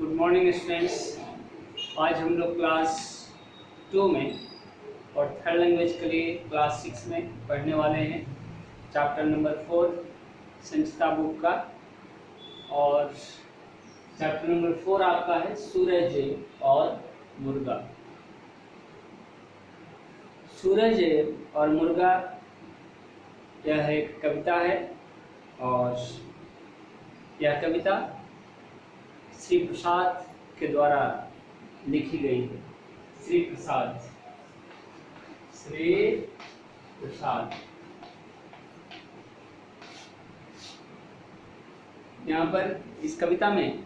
Good morning students. आज हम लोग क्लास 2 में और थर्ड लैंग्वेज के लिए क्लास 6 में पढ़ने वाले हैं चैप्टर नंबर 4 संचिता बुक का। और चैप्टर नंबर 4 आपका है सूरज और मुर्गा। सूरज और मुर्गा यह एक कविता है और यह कविता श्री प्रसाद के द्वारा लिखी गई है। श्री प्रसाद यहाँ पर इस कविता में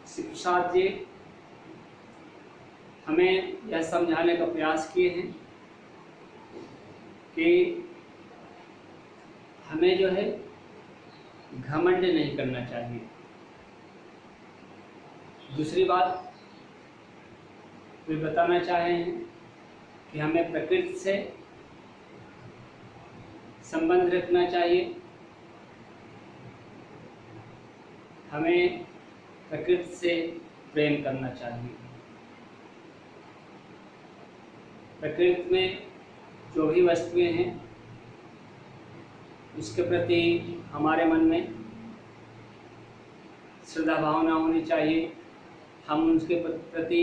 श्री प्रसाद जी हमें यह समझाने का प्रयास किए हैं कि हमें जो है घमंड नहीं करना चाहिए। दूसरी बात वे बताना चाहे हैं कि हमें प्रकृति से संबंध रखना चाहिए, हमें प्रकृति से प्रेम करना चाहिए। प्रकृति में जो भी वस्तुएं हैं उसके प्रति हमारे मन में श्रद्धा भावना होनी चाहिए, हम उनके प्रति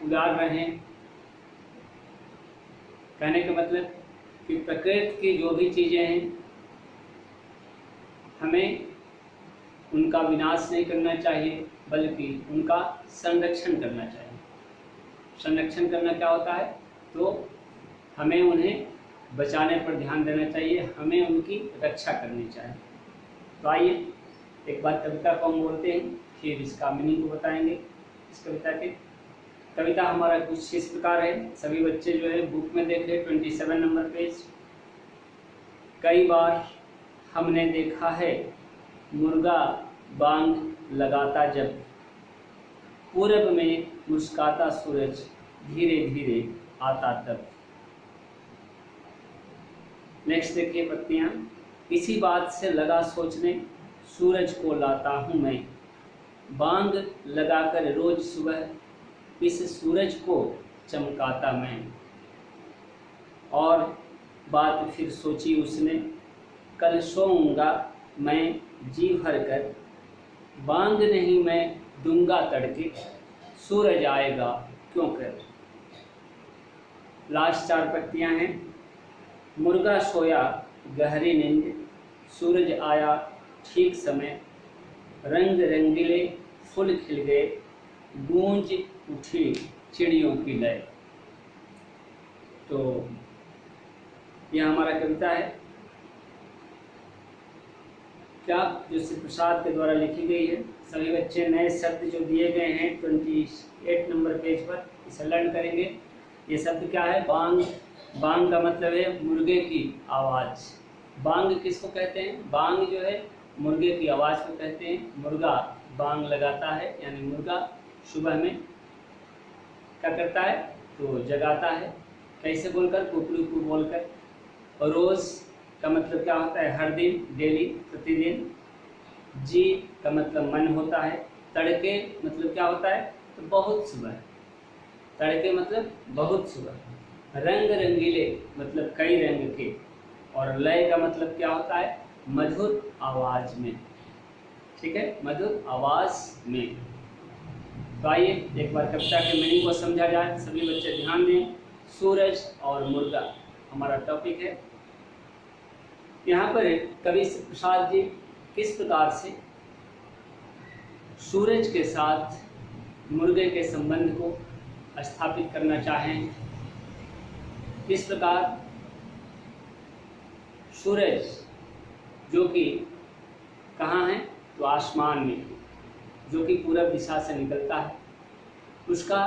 उदार रहें। कहने का मतलब कि प्रकृति की जो भी चीज़ें हैं हमें उनका विनाश नहीं करना चाहिए बल्कि उनका संरक्षण करना चाहिए। संरक्षण करना क्या होता है? तो हमें उन्हें बचाने पर ध्यान देना चाहिए, हमें उनकी रक्षा करनी चाहिए। तो आइए एक बार कविता को हम बोलते हैं, फिर इसका मीनिंग को बताएंगे। इस कविता के कविता हमारा कुछ इस प्रकार है। सभी बच्चे जो है बुक में देख रहे 27 नंबर पेज। कई बार हमने देखा है मुर्गा बांग लगाता जब, पूरब में मुस्काता सूरज धीरे धीरे आता तब। नेक्स्ट देखिए पत्तियां। इसी बात से लगा सोचने सूरज को लाता हूँ मैं, बांग लगाकर रोज सुबह इस सूरज को चमकाता मैं। और बात फिर सोची उसने, कल सोऊंगा मैं जी भर कर, बांग नहीं मैं दूंगा तड़के, सूरज आएगा क्यों कर। लास्ट 4 पत्तियां हैं। मुर्गा सोया गहरी नींद, सूरज आया ठीक समय, रंग रंगीले फूल खिल गए, गूंज उठी चिड़ियों की लय। तो यह हमारा कविता है क्या जो श्री प्रसाद के द्वारा लिखी गई है। सभी बच्चे नए शब्द जो दिए गए हैं 28 नंबर पेज पर इसे लर्न करेंगे। ये शब्द क्या है? बांग। बांग का मतलब है मुर्गे की आवाज़। बांग किसको कहते हैं? बांग जो है मुर्गे की आवाज़ को कहते हैं। मुर्गा बांग लगाता है, यानी मुर्गा सुबह में क्या करता है? तो जगाता है। कैसे बोलकर? कुकड़ू बोलकर। और रोज़ का मतलब क्या होता है? हर दिन, डेली, प्रतिदिन। जी का मतलब मन होता है। तड़के मतलब क्या होता है? तो बहुत सुबह। तड़के मतलब बहुत सुबह। रंग रंगीले मतलब कई रंग के। और लय का मतलब क्या होता है? मधुर आवाज में। ठीक है, मधुर आवाज में। तो आइए एक बार कविता के मीनिंग को समझा जाए। सभी बच्चे ध्यान दें। सूरज और मुर्गा हमारा टॉपिक है। यहाँ पर कवि श्री प्रसाद जी किस प्रकार से सूरज के साथ मुर्गे के संबंध को स्थापित करना चाहें। किस प्रकार सूरज जो कि कहाँ है? तो आसमान में, जो कि पूरब दिशा से निकलता है, उसका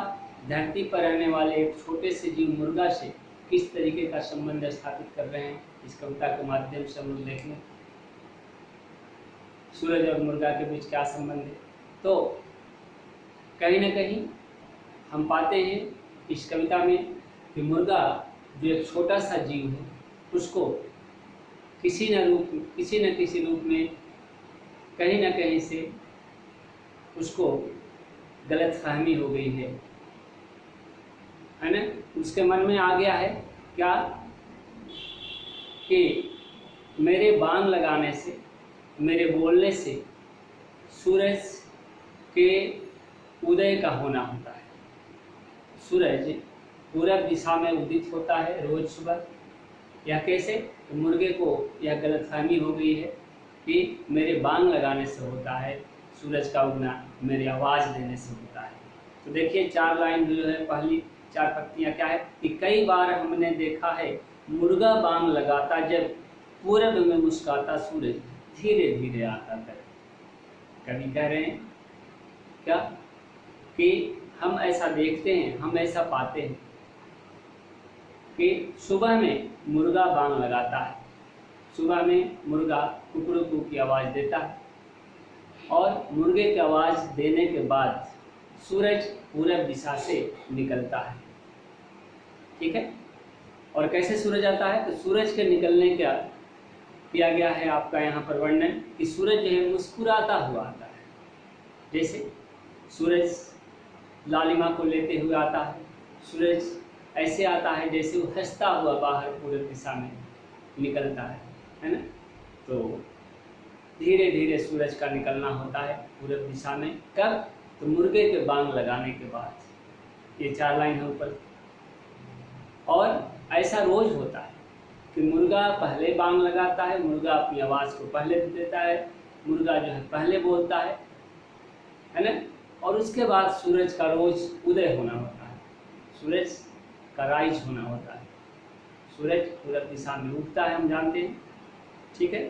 धरती पर रहने वाले एक छोटे से जीव मुर्गा से किस तरीके का संबंध स्थापित कर रहे हैं, इस कविता के माध्यम से हम लोग देखें। सूरज और मुर्गा के बीच क्या संबंध है? तो कहीं न कहीं हम पाते हैं इस कविता में कि मुर्गा जो एक छोटा सा जीव है उसको किसी न किसी रूप में कहीं न कहीं से उसको गलतफहमी हो गई है ना। उसके मन में आ गया है क्या कि मेरे बांग लगाने से, मेरे बोलने से सूरज के उदय का होना होता है। सूरज पूरब दिशा में उदित होता है रोज सुबह। यह कैसे? तो मुर्गे को यह गलतफहमी हो गई है कि मेरे बांग लगाने से होता है सूरज का उगना, मेरी आवाज़ देने से होता है। तो देखिए 4 लाइन जो है, पहली 4 पंक्तियाँ क्या है कि कई बार हमने देखा है मुर्गा बांग लगाता जब पूरब में मुस्काता सूरज धीरे धीरे आता कर। कभी कह रहे हैं क्या कि हम ऐसा देखते हैं, हम ऐसा पाते हैं कि सुबह में मुर्गा बांग लगाता है, सुबह में मुर्गा कुकड़ू की आवाज़ देता है और मुर्गे की आवाज़ देने के बाद सूरज पूरब दिशा से निकलता है। ठीक है। और कैसे सूरज आता है? तो सूरज के निकलने का किया गया है आपका यहाँ पर वर्णन कि सूरज जो है मुस्कुराता हुआ आता है। जैसे सूरज लालिमा को लेते हुए आता है, सूरज ऐसे आता है जैसे वो हंसता हुआ बाहर पूरब दिशा में निकलता है ना। तो धीरे धीरे सूरज का निकलना होता है पूरब दिशा में। कब? तो मुर्गे के बांग लगाने के बाद। ये 4 लाइन है ऊपर। और ऐसा रोज होता है कि मुर्गा पहले बांग लगाता है, मुर्गा अपनी आवाज़ को पहले देता है, मुर्गा जो है पहले बोलता है ना। और उसके बाद सूरज का रोज उदय होना होता है, सूरज का राइज होना होता है। सूरज पूरब दिशा में उगता है, हम जानते हैं। ठीक है।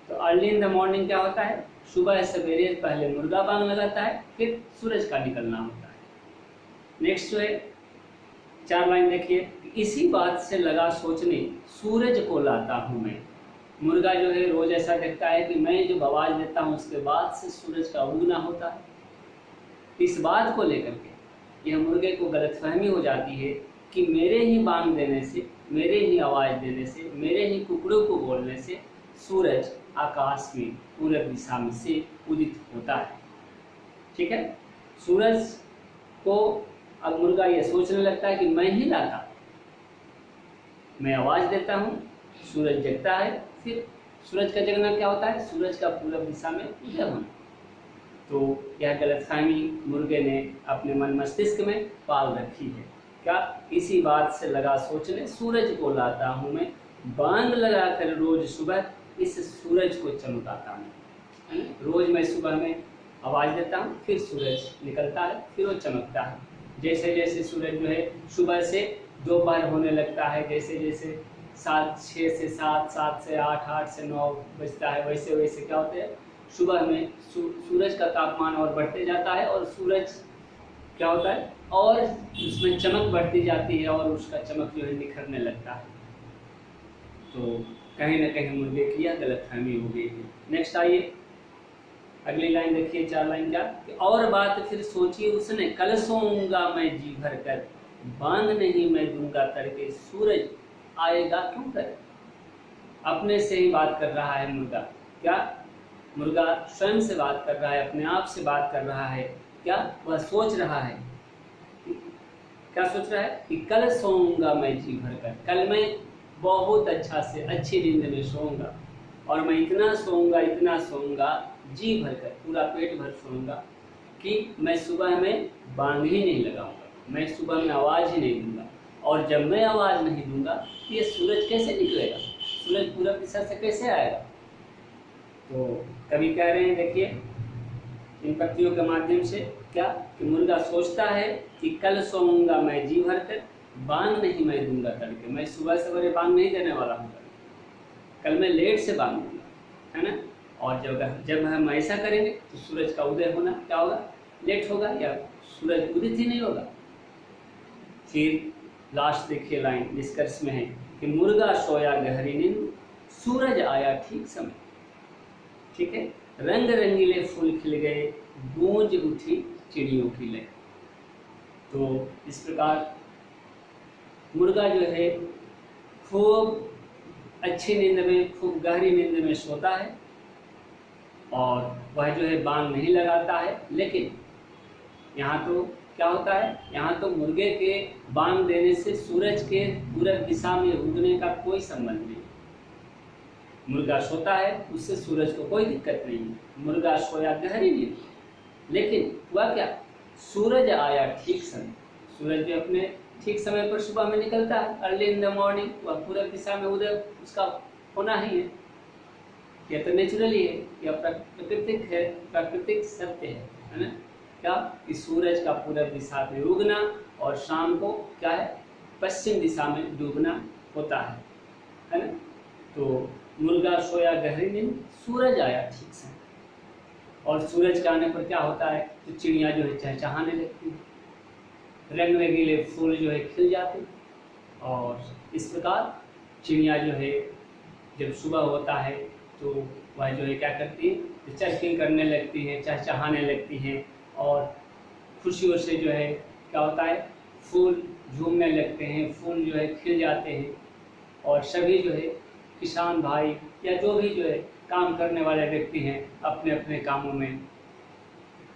तो अर्ली इन द मॉर्निंग क्या होता है? सुबह सवेरे पहले मुर्गा बांग लगाता है, फिर सूरज का निकलना होता है। नेक्स्ट जो है 4 लाइन देखिए, इसी बात से लगा सोचने सूरज को लाता हूँ मैं। मुर्गा जो है रोज ऐसा देखता है कि मैं जो आवाज़ देता हूँ उसके बाद से सूरज का उगना होता है। इस बात को लेकर के यह मुर्गे को गलतफहमी हो जाती है कि मेरे ही बांग देने से, मेरे ही आवाज़ देने से, मेरे ही कुकड़ों को बोलने से सूरज आकाश में पूरब दिशा में से उदित होता है। ठीक है। सूरज को अब मुर्गा यह सोचने लगता है कि मैं ही लाता, मैं आवाज़ देता हूँ, सूरज जगता है, फिर सूरज का जगना क्या होता है? सूरज का पूरब दिशा में उदय होना। तो यह गलतफहमी मुर्गे ने अपने मन मस्तिष्क में पाल रखी है। क्या? इसी बात से लगा सोचने सूरज को लाता हूँ मैं, बांग लगाकर रोज सुबह इस सूरज को चमकाता हूँ, है ना। रोज मैं सुबह में आवाज़ देता हूँ, फिर सूरज निकलता है, फिर वो चमकता है। जैसे जैसे सूरज जो है सुबह से दोपहर होने लगता है, जैसे जैसे 6 से 7, 7 से 8, 8 से 9 बजता है, वैसे वैसे क्या होता है सुबह में सूरज का तापमान और बढ़ते जाता है और सूरज क्या होता है और उसमें चमक बढ़ती जाती है और उसका चमक जो है निखरने लगता है। तो कहीं ना कहीं मुर्गे की यह गलतफहमी हो गई है। नेक्स्ट आइए, अगली लाइन देखिए 4 लाइन क्या कि और बात फिर सोची उसने, कल सोऊंगा मैं जी भर कर, बांग नहीं मैं दूंगा तड़के, सूरज आएगा क्यों कर। अपने से ही बात कर रहा है मुर्गा। क्या? मुर्गा स्वयं से बात कर रहा है, अपने आप से बात कर रहा है। क्या? वह सोच रहा है, क्या सोच रहा है कि कल सोऊंगा मैं जी भर कर, कल मैं बहुत अच्छा से अच्छी नींद में सोऊंगा और मैं इतना सोऊंगा जी भर कर, पूरा पेट भर सोऊंगा कि मैं सुबह में बांग ही नहीं लगाऊंगा, मैं सुबह में आवाज़ ही नहीं दूंगा। और जब मैं आवाज़ नहीं दूंगा तो ये सूरज कैसे निकलेगा, सूरज पूरब दिशा से कैसे आएगा। तो कभी कह रहे हैं देखिए इन पंक्तियों के माध्यम से क्या कि मुर्गा सोचता है कि कल सोऊंगा मैं जी भर कर, बांग नहीं मैं दूंगा तड़के, मैं सुबह सवेरे बांग नहीं देने वाला हूँ, कल मैं लेट से बांग दूंगा, है ना। और जब हम ऐसा करेंगे तो सूरज का उदय होना क्या होगा, लेट होगा या सूरज उदित ही नहीं होगा। फिर लास्ट देखिए लाइन निष्कर्ष में है कि मुर्गा सोया गहरी नींद, सूरज आया ठीक समय। ठीक है। रंग रंगीले फूल खिल गए, गूंज उठी चिड़ियों की लय। तो इस प्रकार मुर्गा जो है खूब अच्छी नींद में, खूब गहरी नींद में सोता है और वह जो है बांग नहीं लगाता है। लेकिन यहाँ तो क्या होता है, यहाँ तो मुर्गे के बांग देने से सूरज के पूरब दिशा में उगने का कोई संबंध नहीं। मुर्गा सोता है, उससे सूरज को कोई दिक्कत नहीं है। मुर्गा सोया गहरी नींद, लेकिन हुआ क्या, सूरज आया ठीक समय। सूरज जो अपने ठीक समय पर सुबह में निकलता है, अर्ली इन द मॉर्निंग, वह पूरब दिशा में उदय उसका होना ही है। यह तो नेचुरली है, यह प्राकृतिक है, प्राकृतिक सत्य है ना। क्या कि सूरज का पूरब दिशा में उगना और शाम को क्या है, पश्चिम दिशा में डूबना होता है ना। तो मुर्गा सोया गहरी नींद, सूरज आया ठीक समय। और सूरज के आने पर क्या होता है, तो चिड़िया जो है चहचहाने लगती है, रंग रंगीले फूल जो है खिल जाते हैं। और इस प्रकार चिड़िया जो है जब सुबह होता है तो वह जो है क्या करती है, तो चहकिंग करने लगती हैं, चहचहाने लगती हैं। और खुशियों से जो है क्या होता है, फूल झूमने लगते हैं, फूल जो है खिल जाते हैं। और सभी जो है किसान भाई या जो भी जो है काम करने वाले व्यक्ति हैं, अपने अपने कामों में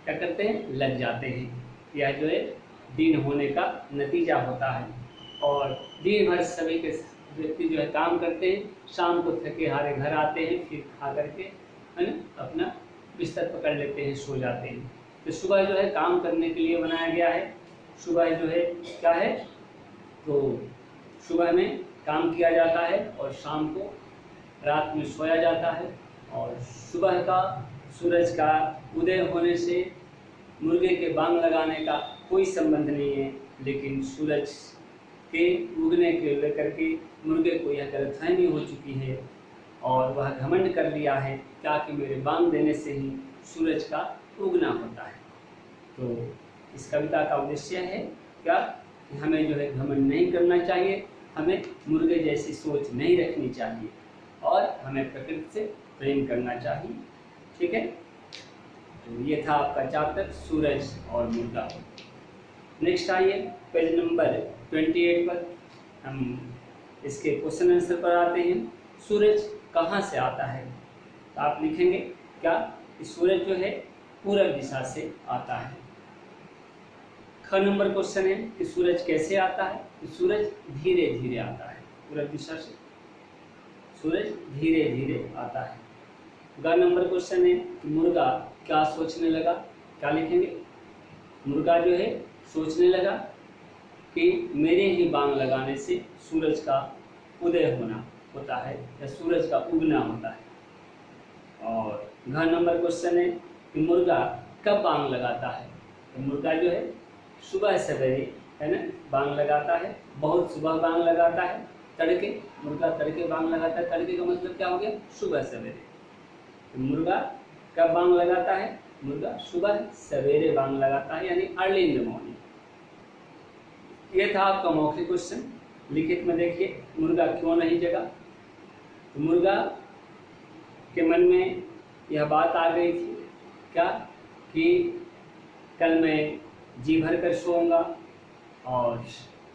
क्या करते हैं, लग जाते हैं। यह जो है दिन होने का नतीजा होता है। और दिन भर सभी के व्यक्ति जो है काम करते हैं, शाम को थके हारे घर आते हैं, फिर खा करके है ना अपना बिस्तर पकड़ लेते हैं, सो जाते हैं। तो सुबह जो है काम करने के लिए बनाया गया है। सुबह जो है क्या है, तो सुबह में काम किया जाता है और शाम को रात में सोया जाता है। और सुबह का सूरज का उदय होने से मुर्गे के बांग लगाने का कोई संबंध नहीं है। लेकिन सूरज के उगने के लेकर के मुर्गे को यह गलतफहमी हो चुकी है और वह घमंड कर लिया है क्या कि मेरे बांग देने से ही सूरज का उगना होता है। तो इस कविता का उद्देश्य है क्या कि हमें जो है घमंड नहीं करना चाहिए, हमें मुर्गे जैसी सोच नहीं रखनी चाहिए और हमें प्रकृति से प्रेम करना चाहिए। ठीक है, तो ये था आपका चैप्टर सूरज और मुर्गा। नेक्स्ट आइए पेज नंबर 28 पर, हम इसके क्वेश्चन आंसर पर आते हैं। सूरज कहाँ से आता है, तो आप लिखेंगे क्या कि सूरज जो है पूरब दिशा से आता है। ख नंबर क्वेश्चन है कि सूरज कैसे आता है, तो सूरज धीरे धीरे आता है, पूरब दिशा से सूरज धीरे धीरे आता है। ग नंबर क्वेश्चन है कि मुर्गा क्या सोचने लगा, क्या लिखेंगे, मुर्गा जो है सोचने लगा कि मेरे ही बांग लगाने से सूरज का उदय होना होता है या सूरज का उगना होता है। और घ नंबर क्वेश्चन है कि मुर्गा कब बांग लगाता है, तो मुर्गा जो है सुबह सवेरे है ना बांग लगाता है, बहुत सुबह बांग लगाता है, तड़के, मुर्गा तड़के बांग लगाता है। तड़के का मतलब क्या हो गया, सुबह सवेरे। तो मुर्गा कब बांग लगाता है, मुर्गा सुबह सवेरे बांग लगाता है, यानी अर्ली इन द मॉर्निंग। ये था आपका मौखिक क्वेश्चन। लिखित में देखिए मुर्गा क्यों नहीं जगा, तो मुर्गा के मन में यह बात आ गई थी क्या कि कल मैं जी भर कर सोऊंगा और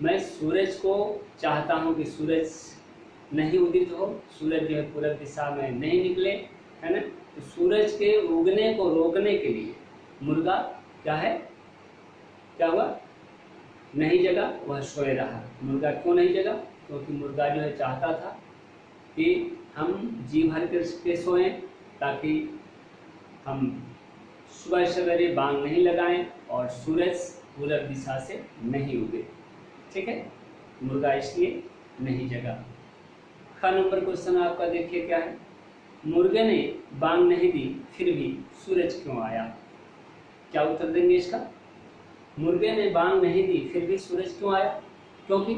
मैं सूरज को चाहता हूं कि सूरज नहीं उदित हो, सूरज जो है पूरब दिशा में नहीं निकले, है ना। तो सूरज के उगने को रोकने के लिए मुर्गा क्या है, क्या हुआ, नहीं जगा, वह सोए रहा। मुर्गा क्यों नहीं जगा, क्योंकि मुर्गा जो है चाहता था कि हम जी भर के सोएं ताकि हम सुबह सवेरे बांग नहीं लगाएं और सूरज पूरब दिशा से नहीं उगे। ठीक है, मुर्गा इसलिए नहीं जगा। ख नंबर क्वेश्चन आपका देखिए क्या है, मुर्गे ने बांग नहीं दी फिर भी सूरज क्यों आया, क्या उत्तर देंगे इसका। मुर्गे ने बांग नहीं दी फिर भी सूरज क्यों आया, क्योंकि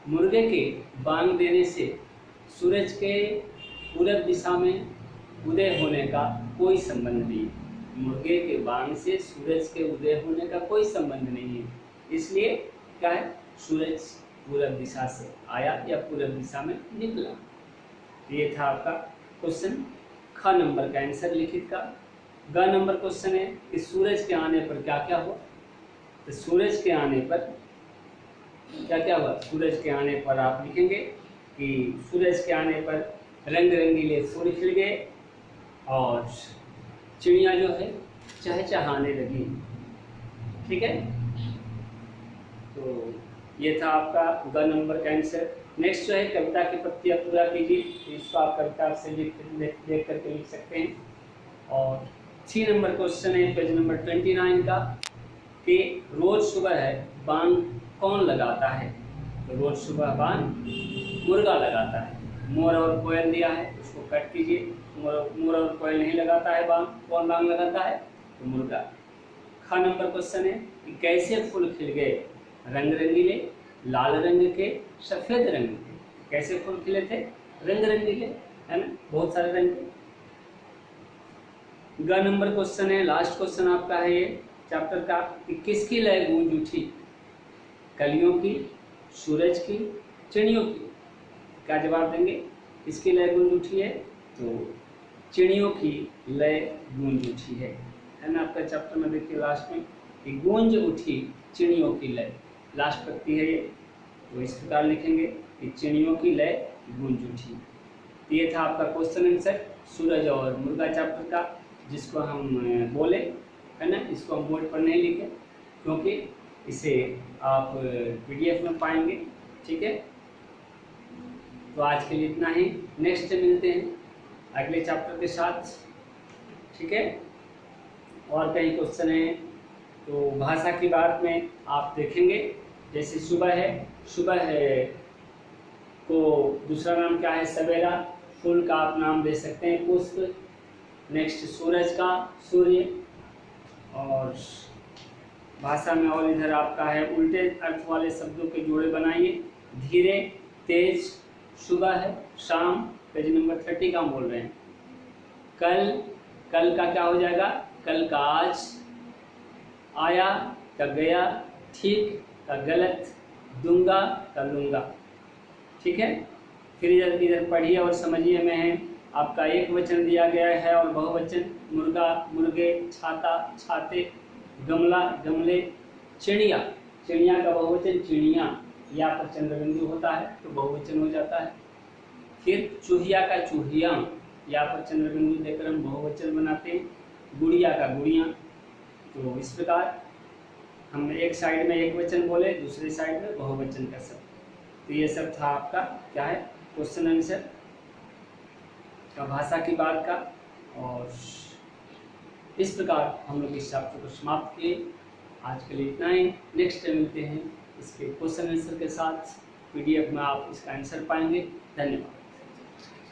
मुर्गे के बांग देने से सूरज के पूरब दिशा में उदय होने का कोई संबंध नहीं है। मुर्गे के बांग से सूरज के उदय होने का कोई संबंध नहीं है, इसलिए क्या है, सूरज पूरब दिशा से आया या पूरब दिशा में निकला। ये था आपका क्वेश्चन ख नंबर का आंसर लिखित का। ग नंबर क्वेश्चन है कि सूरज के आने पर क्या क्या हुआ, तो सूरज के आने पर क्या क्या हुआ, सूरज के आने पर आप लिखेंगे कि सूरज के आने पर रंग रंगीले फूल खिल गए और चिड़िया जो है चहचहाने लगी। ठीक है, तो ये था आपका ग नंबर का आंसर। नेक्स्ट जो है कविता की पत्तियाँ पूरा कीजिए, तो इसको आप कविता से देख करके लिख सकते हैं। और 3 नंबर क्वेश्चन है पेज नंबर 29 का कि रोज सुबह है बांग कौन लगाता है। तो रोज सुबह बांग मुर्गा लगाता है। मोर और कोयल दिया है, उसको कट कीजिए। मोर और कोयल नहीं लगाता है बांग, कौन बांग लगाता है? तो मुर्गा। ख नंबर क्वेश्चन है कि कैसे फूल खिल गए, रंग रंगीले, लाल रंग के, सफेद रंग के। कैसे फूल खिले थे? रंग रंगीले, है ना, बहुत सारे रंग के। ग नंबर क्वेश्चन है, लास्ट क्वेश्चन आपका है ये चैप्टर का कि किसकी लय गूंज उठी, कलियों की, सूरज की, चिड़ियों की। क्या जवाब देंगे? किसकी लय गूंज उठी है? तो चिड़ियों की लय गूंज उठी है ना। आपका चैप्टर में देखिए लास्ट में कि गूंज उठी चिड़ियों की लय, लास्ट पंक्ति है ये। तो इस प्रकार लिखेंगे कि चिड़ियों की लय गूंज उठी। तो ये था आपका क्वेश्चन आंसर सूरज और मुर्गा चैप्टर का, जिसको हम बोले, है ना। इसको हम बोर्ड पर नहीं लिखे क्योंकि इसे आप PDF में पाएंगे। ठीक है, तो आज के लिए इतना ही। नेक्स्ट मिलते हैं अगले चैप्टर के साथ। ठीक है, और कई क्वेश्चन हैं तो भाषा की बात में आप देखेंगे। जैसे सुबह है, सुबह है को दूसरा नाम क्या है? सवेरा। फूल का आप नाम दे सकते हैं पुष्प। नेक्स्ट सूरज का सूर्य। और भाषा में और इधर आपका है उल्टे अर्थ वाले शब्दों के जोड़े बनाइए। धीरे, तेज, सुबह है, शाम। पेज नंबर 30 का हम बोल रहे हैं। कल, कल का क्या हो जाएगा? कल का आज। आया का गया, ठीक का गलत, दूंगा का लूंगा। ठीक है, फिर इधर पढ़िए और समझिए में है आपका एक वचन दिया गया है और बहुवचन। मुर्गा, मुर्गे, छाता, छाते, गमला, गमले, चिड़िया, चिड़िया का बहुवचन चिड़िया। यहाँ पर चंद्रबिंदु होता है तो बहुवचन हो जाता है। फिर चूहिया का चूहिया, यहाँ पर चंद्रबिंदु देकर हम बहुवचन बनाते हैं। गुड़िया का गुड़िया। तो इस प्रकार हम एक साइड में एक वचन बोले, दूसरे साइड में बहुवचन का शब्द। तो ये सब था आपका क्या है क्वेश्चन आंसर का भाषा की बात का। और इस प्रकार हम लोग इस चैप्टर को समाप्त किए। आज के लिए इतना ही। नेक्स्ट टाइम मिलते हैं इसके क्वेश्चन आंसर के साथ। PDF में आप इसका आंसर पाएंगे। धन्यवाद।